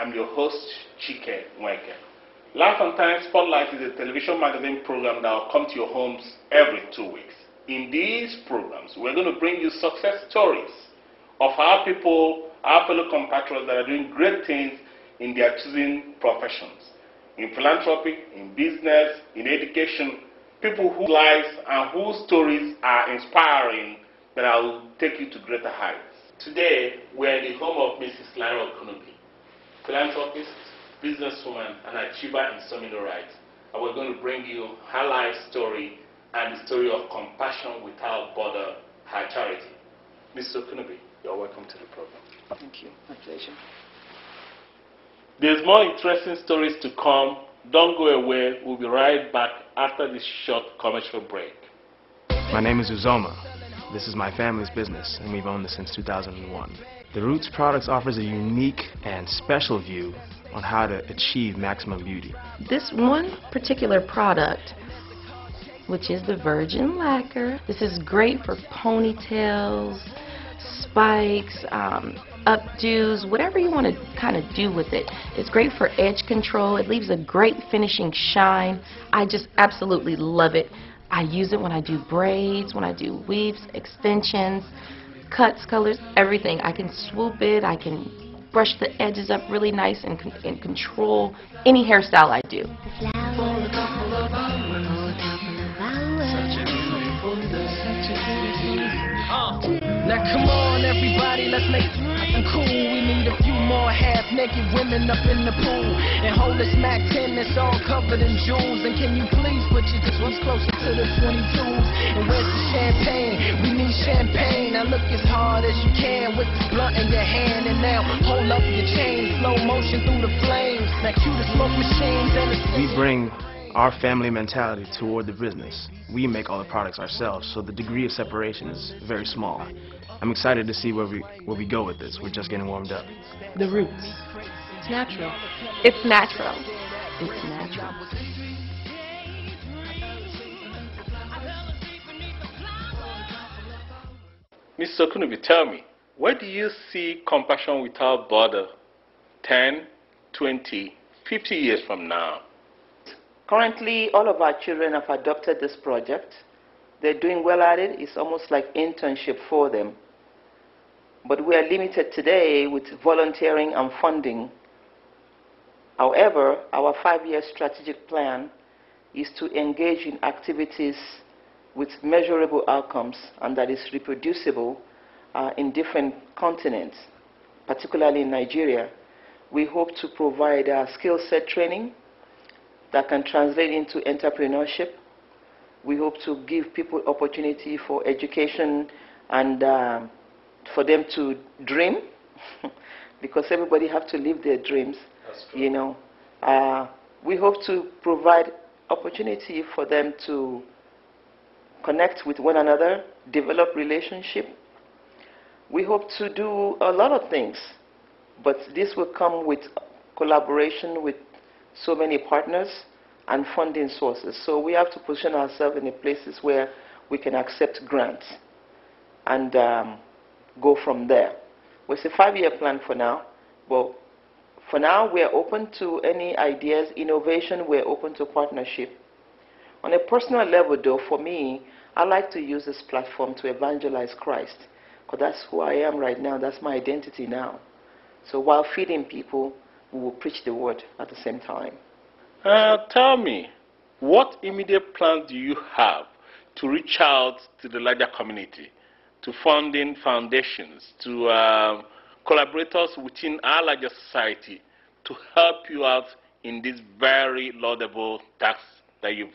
I'm your host, Chike Nweke. Life on Time Spotlight is a television magazine program that will come to your homes every 2 weeks. In these programs, we're going to bring you success stories of our people, our fellow compatriots that are doing great things in their choosing professions. In philanthropy, in business, in education, people whose lives and whose stories are inspiring that will take you to greater heights. Today, we're in the home of Mrs. Lara Okunubi, philanthropist, businesswoman, and achiever in so many rights. And we're going to bring you her life story and the story of Compassion Without Border, her charity. Mrs. Okunubi, you're welcome to the program. Thank you. My pleasure. There's more interesting stories to come. Don't go away. We'll be right back after this short commercial break. My name is Uzoma. This is my family's business, and we've owned this since 2001. The Roots Products offers a unique and special view on how to achieve maximum beauty. This one particular product, which is the Virgin Lacquer, this is great for ponytails, spikes, updos, whatever you want to kind of do with it. It's great for edge control. It leaves a great finishing shine. I just absolutely love it. I use it when I do braids, when I do weaves, extensions, cuts, colors, everything. I can swoop it, I can brush the edges up really nice and control any hairstyle I do. Now come on everybody, let's make something cool. We need a few more half-naked women up in the pool and hold a smack 10 that's all covered in jewels. And can you please put your ones closer to the 22s? And where's the champagne? We need champagne. Now look as hard as you can with the blunt in your hand. And now hold up your chain, slow motion through the flames. Now cue the smoke machines and We bring our family mentality toward the business. We make all the products ourselves, so the degree of separation is very small. I'm excited to see where we go with this. We're just getting warmed up. The Roots. It's natural. It's natural. It's natural. Mrs. Okunubi, tell me, where do you see Compassion Without Border 10, 20, 50 years from now? Currently, all of our children have adopted this project. They're doing well at it. It's almost like internship for them. But we are limited today with volunteering and funding. However, our 5-year strategic plan is to engage in activities with measurable outcomes and that is reproducible in different continents, particularly in Nigeria. We hope to provide skill set training that can translate into entrepreneurship. We hope to give people opportunity for education and for them to dream, because everybody have to live their dreams. You know, we hope to provide opportunity for them to connect with one another, develop relationship. We hope to do a lot of things, but this will come with collaboration with so many partners and funding sources. So we have to position ourselves in the places where we can accept grants and go from there. Well, it's a 5-year plan for now. Well, for now, we are open to any ideas, innovation. We're open to partnership. On a personal level, though, for me, I like to use this platform to evangelize Christ, because that's who I am right now. That's my identity now. So while feeding people, we will preach the word at the same time. Tell me, what immediate plans do you have to reach out to the larger community, to funding foundations, to collaborators within our larger society to help you out in this very laudable task that you've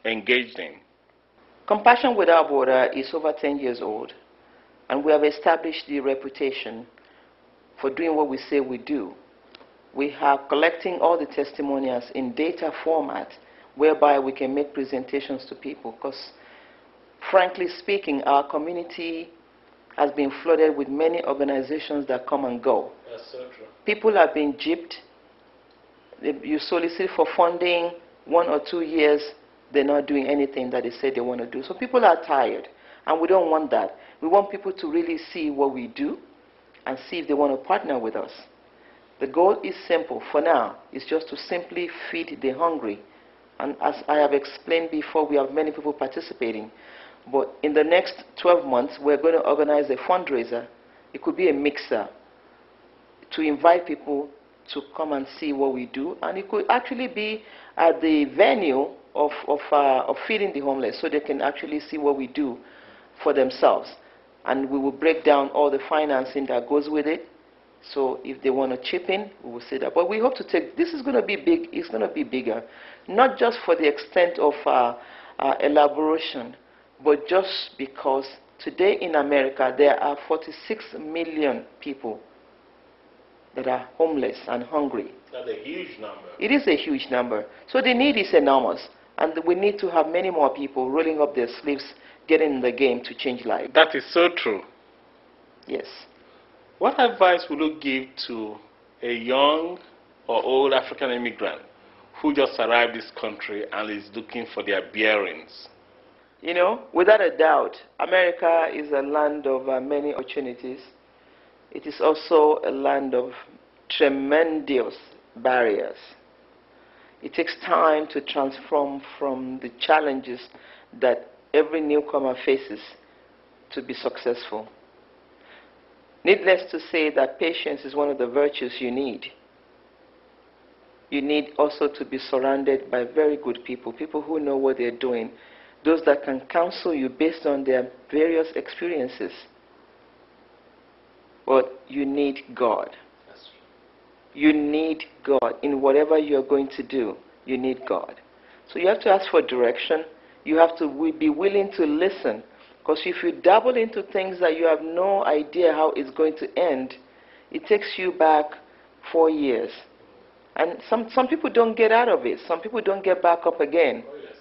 engaged in? Compassion Without Border is over 10 years old, and we have established the reputation for doing what we say we do. We are collecting all the testimonials in data format whereby we can make presentations to people, because frankly speaking, our community has been flooded with many organizations that come and go. That's so true. People have been gypped. You solicit for funding 1 or 2 years, they're not doing anything that they say they want to do. So people are tired, and we don't want that. We want people to really see what we do and see if they want to partner with us. The goal is simple for now. It's just to simply feed the hungry. And as I have explained before, we have many people participating. But in the next 12 months, we're going to organize a fundraiser. It could be a mixer to invite people to come and see what we do. And it could actually be at the venue of feeding the homeless, so they can actually see what we do for themselves. And we will break down all the financing that goes with it. So if they want to chip in, we will say that. But we hope to take, this is going to be big, it's going to be bigger, not just for the extent of elaboration, but just because today in America there are 46 million people that are homeless and hungry. That's a huge number. It is a huge number. So the need is enormous. And we need to have many more people rolling up their sleeves, getting in the game to change lives. That is so true. Yes. What advice would you give to a young or old African immigrant who just arrived this country and is looking for their bearings? You know, without a doubt, America is a land of many opportunities. It is also a land of tremendous barriers. It takes time to transform from the challenges that every newcomer faces to be successful. Needless to say that patience is one of the virtues you need. You need also to be surrounded by very good people, people who know what they're doing, those that can counsel you based on their various experiences. But you need God. You need God. In whatever you're going to do, you need God. So you have to ask for direction. You have to be willing to listen. Because if you dabble into things that you have no idea how it's going to end, it takes you back 4 years. And some people don't get out of it. Some people don't get back up again. Oh, yes.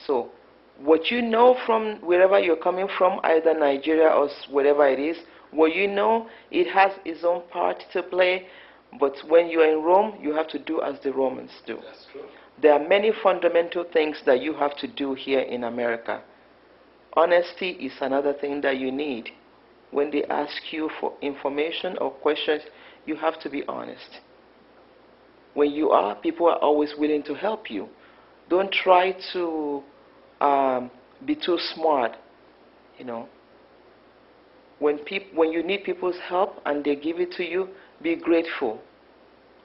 So what you know from wherever you're coming from, either Nigeria or wherever it is, what you know, it has its own part to play. But when you're in Rome, you have to do as the Romans do. That's true. There are many fundamental things that you have to do here in America. Honesty is another thing that you need. When they ask you for information or questions, you have to be honest. When you are, people are always willing to help you. Don't try to be too smart, you know. When you need people's help and they give it to you, be grateful.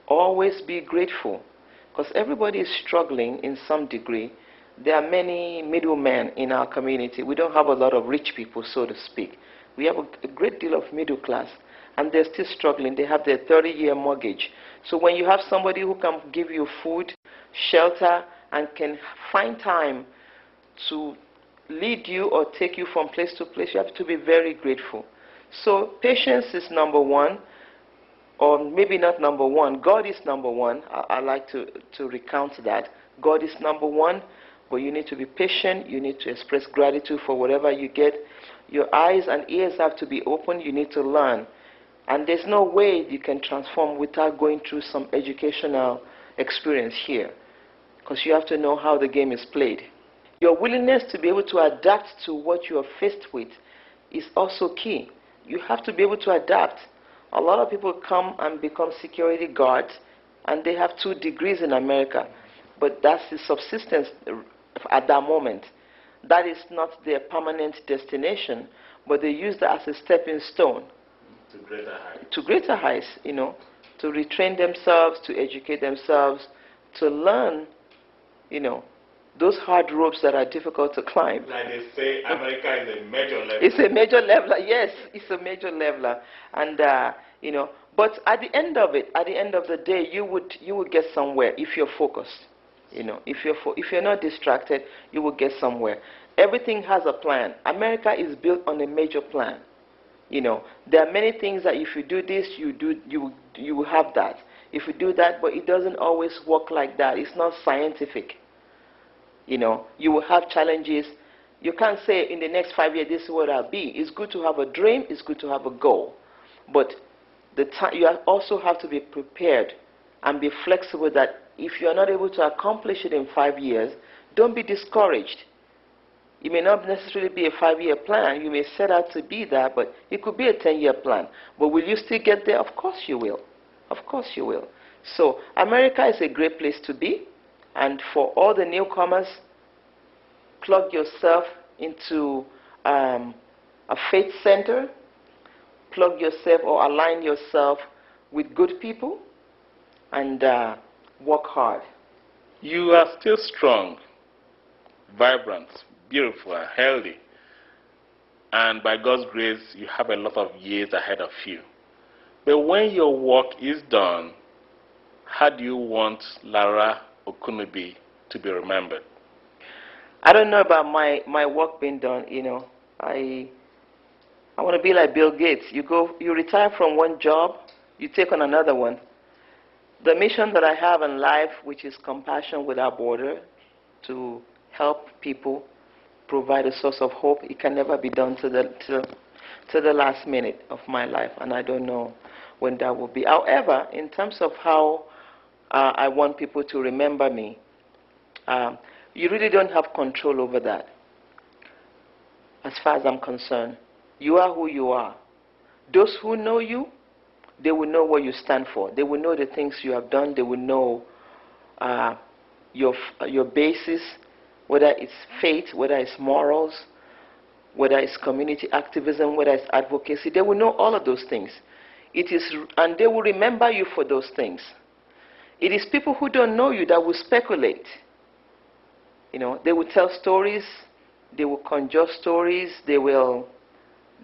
Always be grateful. Because everybody is struggling in some degree. There are many middlemen in our community. We don't have a lot of rich people, so to speak. We have a great deal of middle class, and they're still struggling. They have their 30-year mortgage. So when you have somebody who can give you food, shelter, and can find time to lead you or take you from place to place, you have to be very grateful. So patience is number one, or maybe not number one. God is number one. I like to recount that. God is number one, but you need to be patient. You need to express gratitude for whatever you get. Your eyes and ears have to be open. You need to learn. And there's no way you can transform without going through some educational experience here, because you have to know how the game is played. Your willingness to be able to adapt to what you are faced with is also key. You have to be able to adapt. A lot of people come and become security guards, and they have 2 degrees in America, but that's the subsistence at that moment. That is not their permanent destination, but they use that as a stepping stone to greater heights. To greater heights, you know, to retrain themselves, to educate themselves, to learn, you know, those hard ropes that are difficult to climb. Like they say, America is a major leveler. It's a major leveler, yes, it's a major leveler. And, you know, but at the end of it, at the end of the day, you would get somewhere if you're focused. You know, if you're not distracted, you will get somewhere. Everything has a plan. America is built on a major plan. You know, there are many things that if you do this, you will have that. If you do that, but it doesn't always work like that. It's not scientific. You know, you will have challenges. You can't say in the next 5 years, this is what I'll be. It's good to have a dream. It's good to have a goal. But you also have to be prepared and be flexible that if you're not able to accomplish it in 5 years, don't be discouraged. It may not necessarily be a 5-year plan. You may set out to be that, but it could be a 10-year plan. But will you still get there? Of course you will. Of course you will. So America is a great place to be. And for all the newcomers, plug yourself into a faith center, plug yourself or align yourself with good people, and work hard. You are still strong, vibrant, beautiful, and healthy. And by God's grace, you have a lot of years ahead of you. But when your work is done, how do you want Lara Okunubi to be remembered? I don't know about my work being done, you know. I want to be like Bill Gates. You retire from one job, you take on another one. The mission that I have in life, which is compassion without border, to help people, provide a source of hope, it can never be done to the last minute of my life, and I don't know when that will be. However, in terms of how I want people to remember me, you really don't have control over that. As far as I'm concerned, you are who you are. Those who know you, they will know what you stand for. They will know the things you have done. They will know your basis, whether it's faith, whether it's morals, whether it's community activism, whether it's advocacy. They will know all of those things. And they will remember you for those things. It is people who don't know you that will speculate. You know, they will tell stories, they will conjure stories, they will,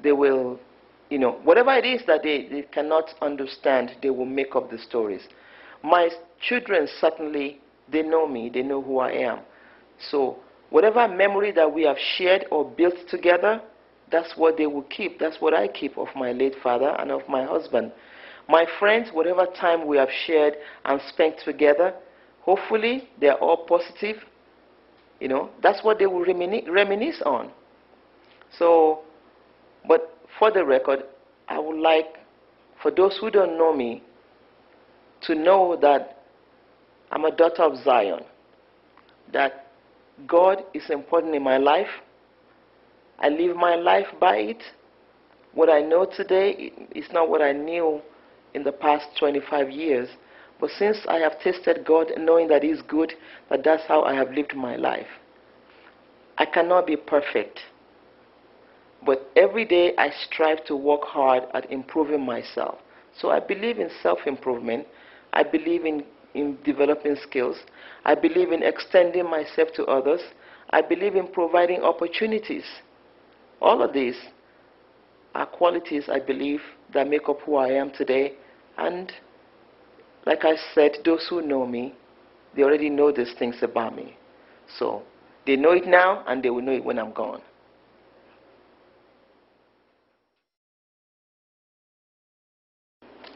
you know, whatever it is that they cannot understand, they will make up the stories. My children certainly, they know me, they know who I am. So whatever memory that we have shared or built together, that's what they will keep. That's what I keep of my late father and of my husband. My friends, whatever time we have shared and spent together, hopefully they're all positive. You know, that's what they will reminisce on. So, but for the record, I would like, for those who don't know me, to know that I'm a daughter of Zion, that God is important in my life. I live my life by it. What I know today is not what I knew in the past 25 years. But since I have tasted God, knowing that He's good, that's how I have lived my life. I cannot be perfect. But every day I strive to work hard at improving myself. So I believe in self-improvement. I believe in developing skills. I believe in extending myself to others. I believe in providing opportunities. All of these are qualities, I believe, that make up who I am today. And like I said, those who know me, they already know these things about me. So they know it now, and they will know it when I'm gone.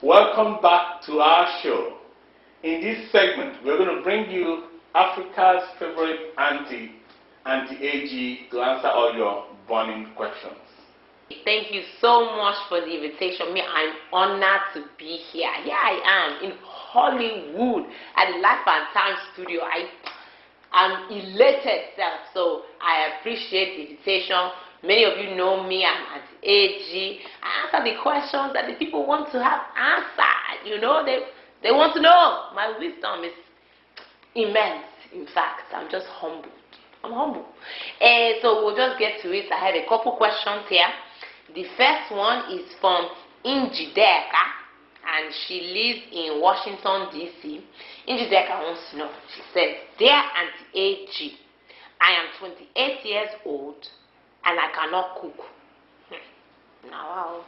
Welcome back to our show. In this segment, we're going to bring you Africa's favorite Auntie AG, to answer all your burning questions. Thank you so much for the invitation. I'm honored to be here. Here I am in Hollywood at the Life and Time studio. I'm elated, so I appreciate the invitation. Many of you know me. I'm at AG. I answer the questions that the people want to have answered. You know, they want to know. My wisdom is immense. In fact, I'm just humbled. I'm humble. And so we'll just get to it. I had a couple questions here. The first one is from Njideka, and she lives in Washington, D.C. Njideka wants to know. She says, "Dear Auntie AG, I am 28 years old and I cannot cook." Now,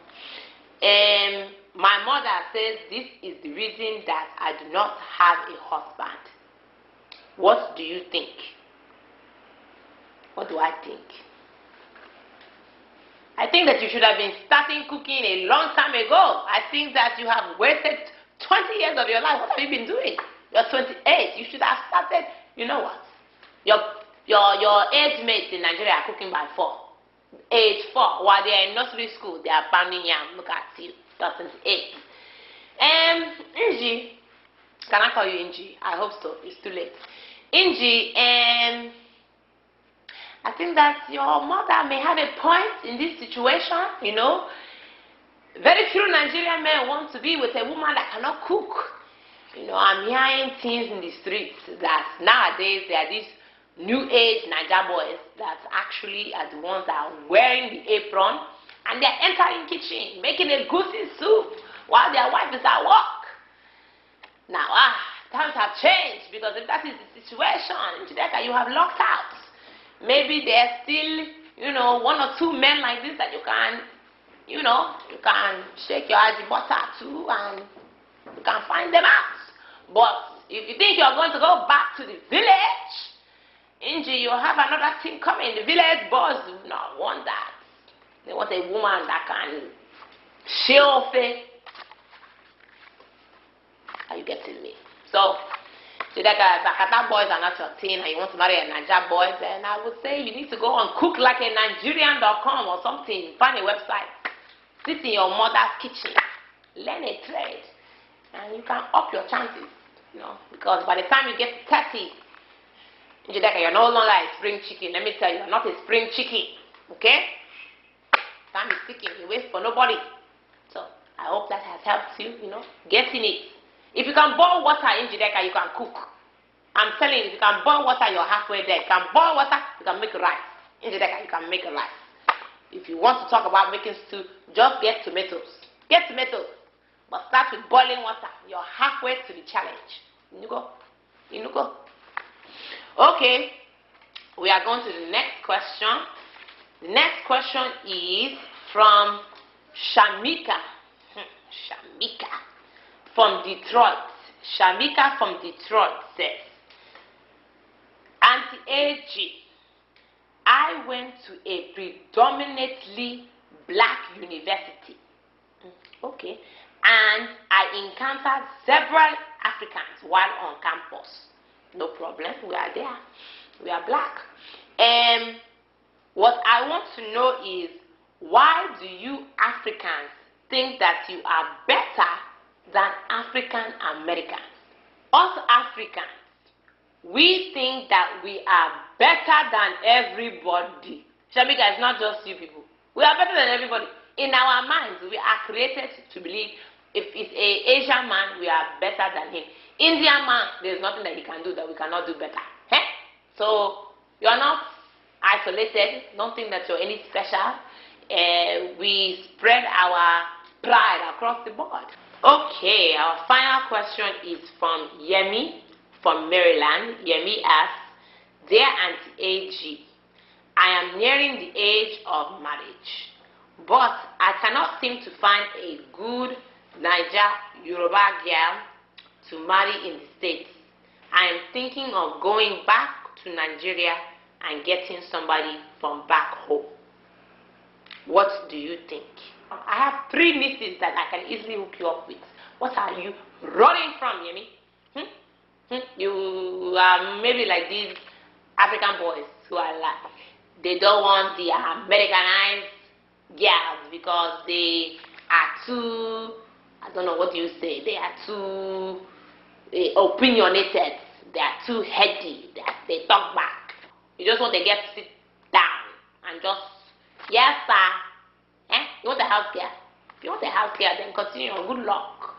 my mother says this is the reason that I do not have a husband. What do you think? What do I think? I think that you should have been starting cooking a long time ago. I think that you have wasted 20 years of your life. What have you been doing? You're 28. You should have started, you know what? Your age mates in Nigeria are cooking by 4. Age 4. While they are in nursery school, they are pounding yam. Look at you. You're 28. Inji, can I call you Inji? I hope so. It's too late. Inji, I think that your mother may have a point in this situation, you know. Very few Nigerian men want to be with a woman that cannot cook. You know, I'm hearing things in the streets that nowadays there are these new age Niger boys that actually are the ones that are wearing the apron and they're entering kitchen, making a goosey soup while their wife is at work. Now, times have changed, because if that is the situation, you have locked out. Maybe there's still, you know, one or two men like this that you can, you know, you can shake your butter to and you can find them out. But if you think you're going to go back to the village, Inji, you'll have another thing coming. The village boys do not want that. They want a woman that can shield it. Are you getting me? So, if Bakata boys are not your thing and you want to marry a Niger boy, then I would say you need to go on cooklikeanigerian.com or something. Find a website. Sit in your mother's kitchen. Learn a trade. And you can up your chances. You know, because by the time you get to 30, you're no longer a spring chicken. Let me tell you, you're not a spring chicken. Okay? Time is ticking. You wait for nobody. So, I hope that has helped you, you know, getting it. If you can boil water in Jideka, you can cook. I'm telling you, if you can boil water, you're halfway there. You can boil water, you can make rice. In Jideka, you can make a rice. If you want to talk about making stew, just get tomatoes. Get tomatoes. But start with boiling water. You're halfway to the challenge. You go. You go. Okay. We are going to the next question. The next question is from Shamika. Shamika. From Detroit. Shamika from Detroit says, Auntie AG, I went to a predominantly black university. Okay. And I encountered several Africans while on campus. No problem. We are there. We are black. What I want to know is, why do you Africans think that you are better than African Americans? Us Africans, we think that we are better than everybody. Shamika, it's not just you people. We are better than everybody. In our minds, we are created to believe if it's an Asian man, we are better than him. Indian man, there's nothing that he can do that we cannot do better. Eh? So, you are not isolated. Don't think that you're any special. We spread our pride across the board. Okay, our final question is from Yemi from Maryland. Yemi asks, Dear Auntie AG, I am nearing the age of marriage, but I cannot seem to find a good Niger Yoruba girl to marry in the States. I am thinking of going back to Nigeria and getting somebody from back home. What do you think? I have 3 nieces that I can easily hook you up with. What are you running from, Yemi? You are maybe like these African boys who are like, they don't want the Americanized girls because they are too, I don't know what you say, they are too opinionated, they are too heady, they talk back. You just want to get to sit down and just, yes sir. You want a house girl? If you want a house girl, then continue on. Good luck.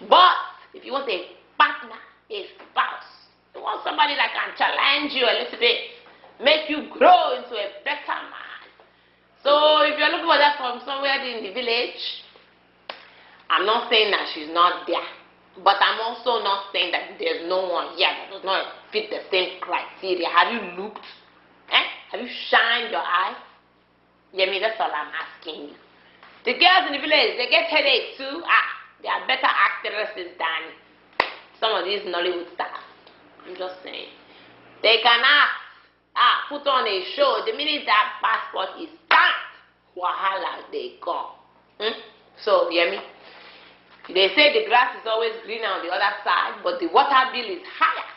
But if you want a partner, a spouse, you want somebody that can challenge you a little bit, make you grow into a better man. So if you're looking for that from somewhere in the village, I'm not saying that she's not there, but I'm also not saying that there's no one here that does not fit the same criteria. Have you looked? Have you shined your eye? Yeah, me, that's all I'm asking you. The girls in the village, they get headaches too. They are better actresses than some of these Nollywood stars. I'm just saying. They can act, put on a show. The minute that passport is stamped, wahala, they go. So, you hear me? They say the grass is always greener on the other side, but the water bill is higher.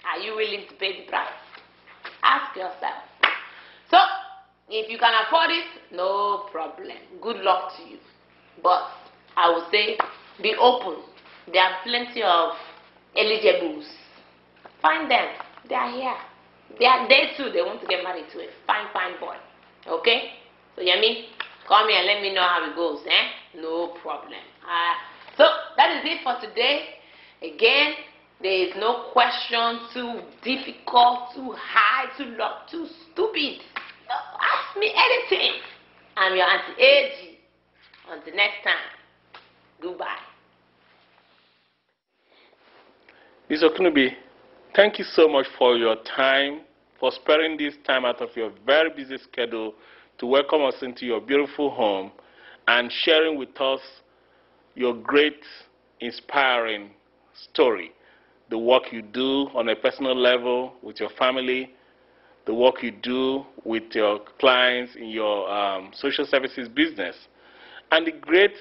Are you willing to pay the price? Ask yourself. So, if you can afford it, no problem. Good luck to you. But I would say, be open. There are plenty of eligibles. Find them. They are here. They too, they want to get married to a fine, fine boy. Okay? So, Yemi, call me and let me know how it goes, No problem. So that is it for today. Again, there is no question too difficult, too high, too low, too stupid. No, ask me anything. I'm your Auntie AG. Until next time, goodbye. Ms. Okunubi, thank you so much for your time, for sparing this time out of your very busy schedule to welcome us into your beautiful home and sharing with us your great, inspiring story. The work you do on a personal level with your family, the work you do with your clients in your social services business, and the great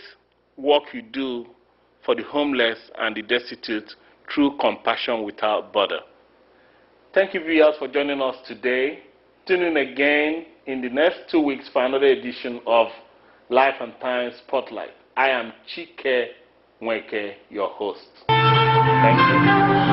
work you do for the homeless and the destitute through Compassion Without Border. Thank you, viewers, for joining us today. Tune in again in the next 2 weeks for another edition of Life and Times Spotlight. I am Chike Nweke, your host. Thank you.